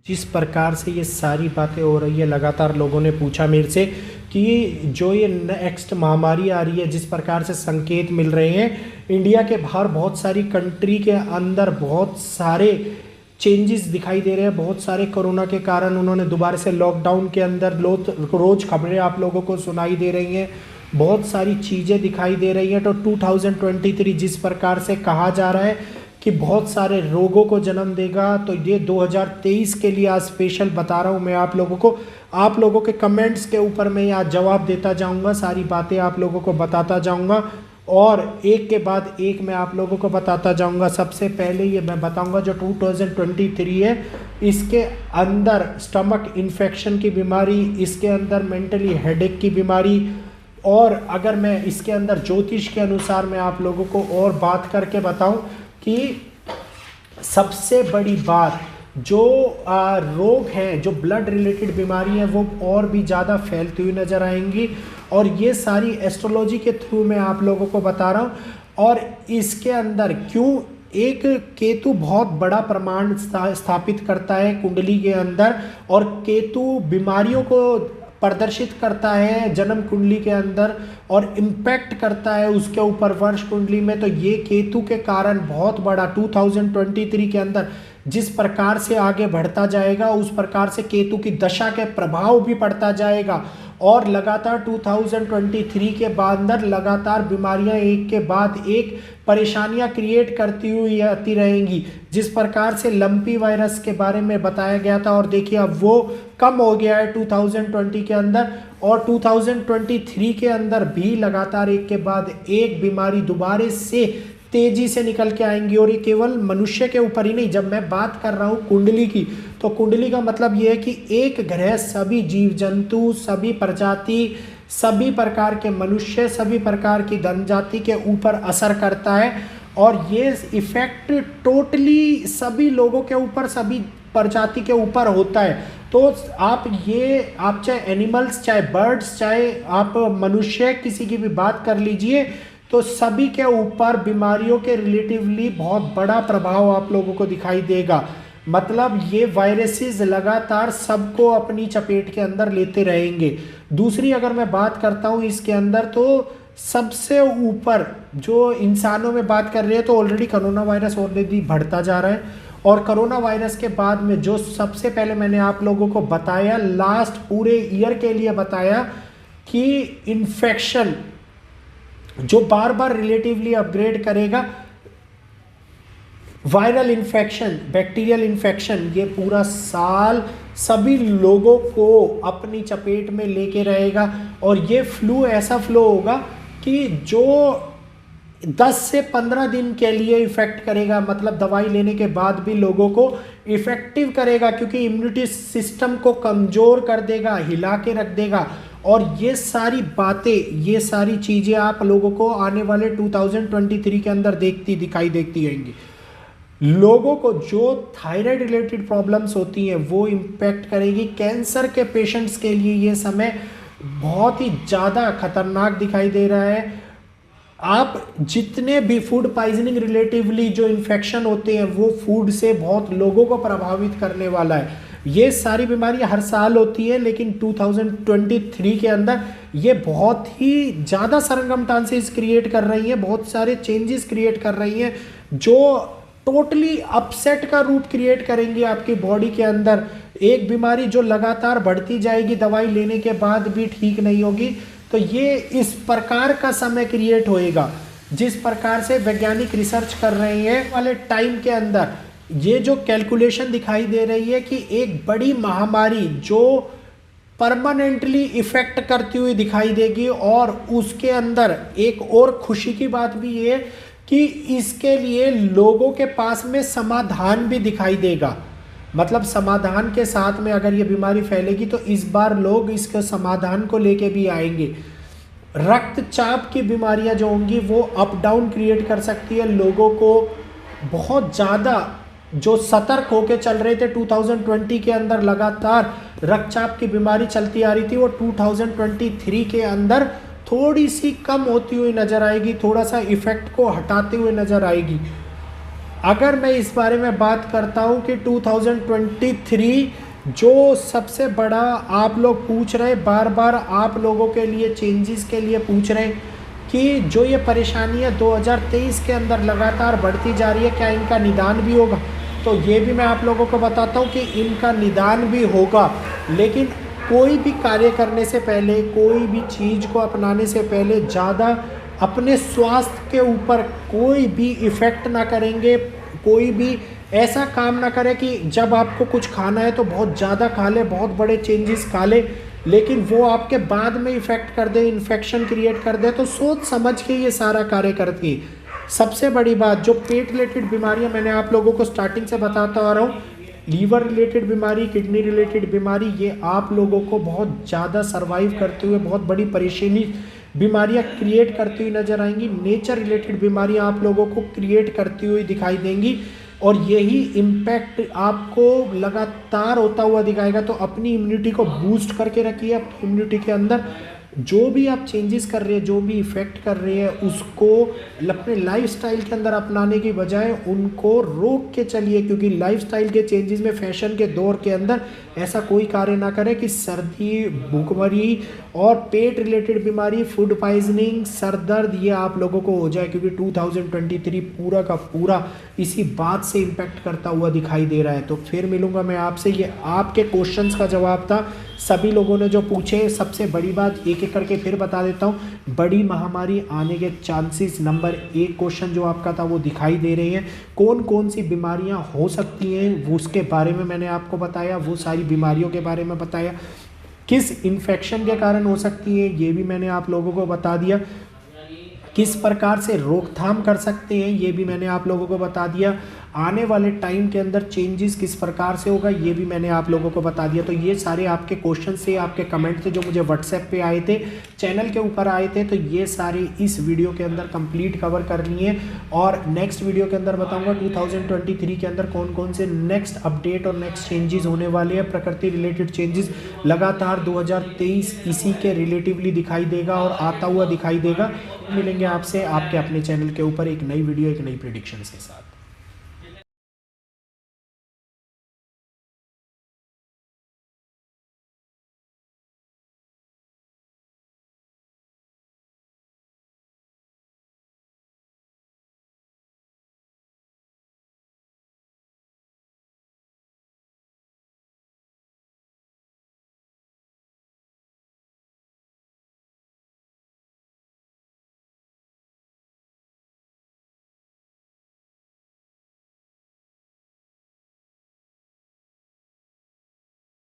जिस प्रकार से ये सारी बातें हो रही है, लगातार लोगों ने पूछा मेरे से कि जो ये नेक्स्ट महामारी आ रही है, जिस प्रकार से संकेत मिल रहे हैं इंडिया के बाहर, बहुत सारी कंट्री के अंदर बहुत सारे चेंजेस दिखाई दे रहे हैं। बहुत सारे कोरोना के कारण उन्होंने दोबारा से लॉकडाउन के अंदर रोज खबरें आप लोगों को सुनाई दे रही हैं, बहुत सारी चीज़ें दिखाई दे रही हैं। तो 2023 जिस प्रकार से कहा जा रहा है कि बहुत सारे रोगों को जन्म देगा, तो ये 2023 के लिए आज स्पेशल बता रहा हूँ मैं आप लोगों को। आप लोगों के कमेंट्स के ऊपर मैं आज जवाब देता जाऊँगा, सारी बातें आप लोगों को बताता जाऊँगा और एक के बाद एक मैं आप लोगों को बताता जाऊँगा। सबसे पहले ये मैं बताऊँगा जो 2023 है, इसके अंदर स्टमक इन्फेक्शन की बीमारी, इसके अंदर मेंटली हेडेक की बीमारी, और अगर मैं इसके अंदर ज्योतिष के अनुसार मैं आप लोगों को और बात करके बताऊं कि सबसे बड़ी बात जो रोग हैं, जो ब्लड रिलेटेड बीमारी हैं, वो और भी ज़्यादा फैलती हुई नज़र आएंगी। और ये सारी एस्ट्रोलॉजी के थ्रू मैं आप लोगों को बता रहा हूँ। और इसके अंदर क्यों एक केतु बहुत बड़ा प्रमाण स्थापित करता है कुंडली के अंदर, और केतु बीमारियों को प्रदर्शित करता है जन्म कुंडली के अंदर और इम्पैक्ट करता है उसके ऊपर वर्ष कुंडली में। तो ये केतु के कारण बहुत बड़ा 2023 के अंदर जिस प्रकार से आगे बढ़ता जाएगा, उस प्रकार से केतु की दशा के प्रभाव भी पड़ता जाएगा। और लगातार 2023 के बाद लगातार बीमारियां एक के बाद एक परेशानियां क्रिएट करती हुई आती रहेंगी। जिस प्रकार से लंपी वायरस के बारे में बताया गया था, और देखिए अब वो कम हो गया है 2020 के अंदर, और 2023 के अंदर भी लगातार एक के बाद एक बीमारी दोबारा से तेजी से निकल के आएंगी। और ये केवल मनुष्य के ऊपर ही नहीं, जब मैं बात कर रहा हूँ कुंडली की, तो कुंडली का मतलब ये है कि एक ग्रह सभी जीव जंतु, सभी प्रजाति, सभी प्रकार के मनुष्य, सभी प्रकार की जनजाति के ऊपर असर करता है। और ये इफेक्ट टोटली सभी लोगों के ऊपर, सभी प्रजाति के ऊपर होता है। तो आप चाहे एनिमल्स, चाहे बर्ड्स, चाहे आप मनुष्य, किसी की भी बात कर लीजिए, तो सभी के ऊपर बीमारियों के रिलेटिवली बहुत बड़ा प्रभाव आप लोगों को दिखाई देगा। मतलब ये वायरसेस लगातार सबको अपनी चपेट के अंदर लेते रहेंगे। दूसरी अगर मैं बात करता हूँ इसके अंदर, तो सबसे ऊपर जो इंसानों में बात कर रहे हैं, तो ऑलरेडी कोरोना वायरस ऑलरेडी बढ़ता जा रहा है। और कोरोना वायरस के बाद में जो सबसे पहले मैंने आप लोगों को बताया, लास्ट पूरे ईयर के लिए बताया कि इन्फेक्शन जो बार बार रिलेटिवली अपग्रेड करेगा, वायरल इन्फेक्शन, बैक्टीरियल इन्फेक्शन, ये पूरा साल सभी लोगों को अपनी चपेट में लेके रहेगा। और ये फ्लू ऐसा फ्लू होगा कि जो 10 से 15 दिन के लिए इफेक्ट करेगा, मतलब दवाई लेने के बाद भी लोगों को इफेक्टिव करेगा, क्योंकि इम्यूनिटी सिस्टम को कमज़ोर कर देगा, हिला के रख देगा। और ये सारी बातें, ये सारी चीज़ें आप लोगों को आने वाले 2023 के अंदर दिखाई देती रहेंगी। लोगों को जो थायराइड रिलेटेड प्रॉब्लम्स होती हैं वो इम्पैक्ट करेगी। कैंसर के पेशेंट्स के लिए ये समय बहुत ही ज़्यादा खतरनाक दिखाई दे रहा है। आप जितने भी फूड पॉइजनिंग रिलेटिवली जो इन्फेक्शन होते हैं, वो फूड से बहुत लोगों को प्रभावित करने वाला है। ये सारी बीमारियां हर साल होती है, लेकिन 2023 के अंदर ये बहुत ही ज़्यादा सरंगमटांसेस क्रिएट कर रही हैं, बहुत सारे चेंजेस क्रिएट कर रही हैं, जो टोटली अपसेट का रूप क्रिएट करेंगे आपकी बॉडी के अंदर। एक बीमारी जो लगातार बढ़ती जाएगी, दवाई लेने के बाद भी ठीक नहीं होगी। तो ये इस प्रकार का समय क्रिएट होएगा, जिस प्रकार से वैज्ञानिक रिसर्च कर रहे हैं वाले टाइम के अंदर। ये जो कैलकुलेशन दिखाई दे रही है कि एक बड़ी महामारी जो परमानेंटली इफेक्ट करती हुई दिखाई देगी। और उसके अंदर एक और खुशी की बात भी ये कि इसके लिए लोगों के पास में समाधान भी दिखाई देगा। मतलब समाधान के साथ में अगर ये बीमारी फैलेगी तो इस बार लोग इसके समाधान को लेके भी आएंगे। रक्तचाप की बीमारियां जो होंगी वो अप डाउन क्रिएट कर सकती है लोगों को। बहुत ज़्यादा जो सतर्क होके चल रहे थे 2020 के अंदर, लगातार रक्तचाप की बीमारी चलती आ रही थी, वो 2023 के अंदर थोड़ी सी कम होती हुई नजर आएगी, थोड़ा सा इफेक्ट को हटाते हुए नजर आएगी। अगर मैं इस बारे में बात करता हूँ कि 2023 जो सबसे बड़ा आप लोग पूछ रहे, बार बार आप लोगों के लिए चेंजेस के लिए पूछ रहे कि जो ये परेशानियाँ 2023 के अंदर लगातार बढ़ती जा रही है, क्या इनका निदान भी होगा? तो ये भी मैं आप लोगों को बताता हूँ कि इनका निदान भी होगा, लेकिन कोई भी कार्य करने से पहले, कोई भी चीज़ को अपनाने से पहले ज़्यादा अपने स्वास्थ्य के ऊपर कोई भी इफ़ेक्ट ना करेंगे। कोई भी ऐसा काम ना करें कि जब आपको कुछ खाना है तो बहुत ज़्यादा खा ले, बहुत बड़े चेंजेस खा ले, लेकिन वो आपके बाद में इफ़ेक्ट कर दे, इन्फेक्शन क्रिएट कर दे। तो सोच समझ के ये सारा कार्य करती है। सबसे बड़ी बात, जो पेट रिलेटेड बीमारियां मैंने आप लोगों को स्टार्टिंग से बताता आ रहा हूँ, लीवर रिलेटेड बीमारी, किडनी रिलेटेड बीमारी, ये आप लोगों को बहुत ज़्यादा सर्वाइव करते हुए बहुत बड़ी परेशानी बीमारियां क्रिएट करती हुई नजर आएंगी। नेचर रिलेटेड बीमारियां आप लोगों को क्रिएट करती हुई दिखाई देंगी और यही इम्पैक्ट आपको लगातार होता हुआ दिखाएगा। तो अपनी इम्यूनिटी को बूस्ट करके रखिए। अपनी इम्यूनिटी के अंदर जो भी आप चेंजेस कर रहे हैं, जो भी इफ़ेक्ट कर रहे हैं, उसको अपने लाइफस्टाइल के अंदर अपनाने की बजाय उनको रोक के चलिए, क्योंकि लाइफस्टाइल के चेंजेस में, फैशन के दौर के अंदर ऐसा कोई कार्य ना करें कि सर्दी, भूखमरी और पेट रिलेटेड बीमारी, फूड पॉइजनिंग, सर दर्द, ये आप लोगों को हो जाए, क्योंकि 2023 पूरा का पूरा इसी बात से इम्पैक्ट करता हुआ दिखाई दे रहा है। तो फिर मिलूंगा मैं आपसे। ये आपके क्वेश्चंस का जवाब था, सभी लोगों ने जो पूछे। सबसे बड़ी बात एक एक करके फिर बता देता हूँ, बड़ी महामारी आने के चांसेस, नंबर 1 क्वेश्चन जो आपका था वो दिखाई दे रहे हैं। कौन कौन सी बीमारियां हो सकती हैं वो उसके बारे में मैंने आपको बताया, वो सारी बीमारियों के बारे में बताया। किस इन्फेक्शन के कारण हो सकती है ये भी मैंने आप लोगों को बता दिया। किस प्रकार से रोकथाम कर सकते हैं ये भी मैंने आप लोगों को बता दिया। आने वाले टाइम के अंदर चेंजेस किस प्रकार से होगा ये भी मैंने आप लोगों को बता दिया। तो ये सारे आपके क्वेश्चन थे, आपके कमेंट थे जो मुझे व्हाट्सएप पे आए थे, चैनल के ऊपर आए थे। तो ये सारे इस वीडियो के अंदर कंप्लीट कवर करनी है और नेक्स्ट वीडियो के अंदर बताऊंगा 2023 के अंदर कौन कौन से नेक्स्ट अपडेट और नेक्स्ट चेंजेस होने वाले हैं। प्रकृति रिलेटेड चेंजेस लगातार 2023 इसी के रिलेटिवली दिखाई देगा और आता हुआ दिखाई देगा। मिलेंगे आपसे आपके अपने चैनल के ऊपर एक नई वीडियो, एक नई प्रेडिक्शंस के साथ।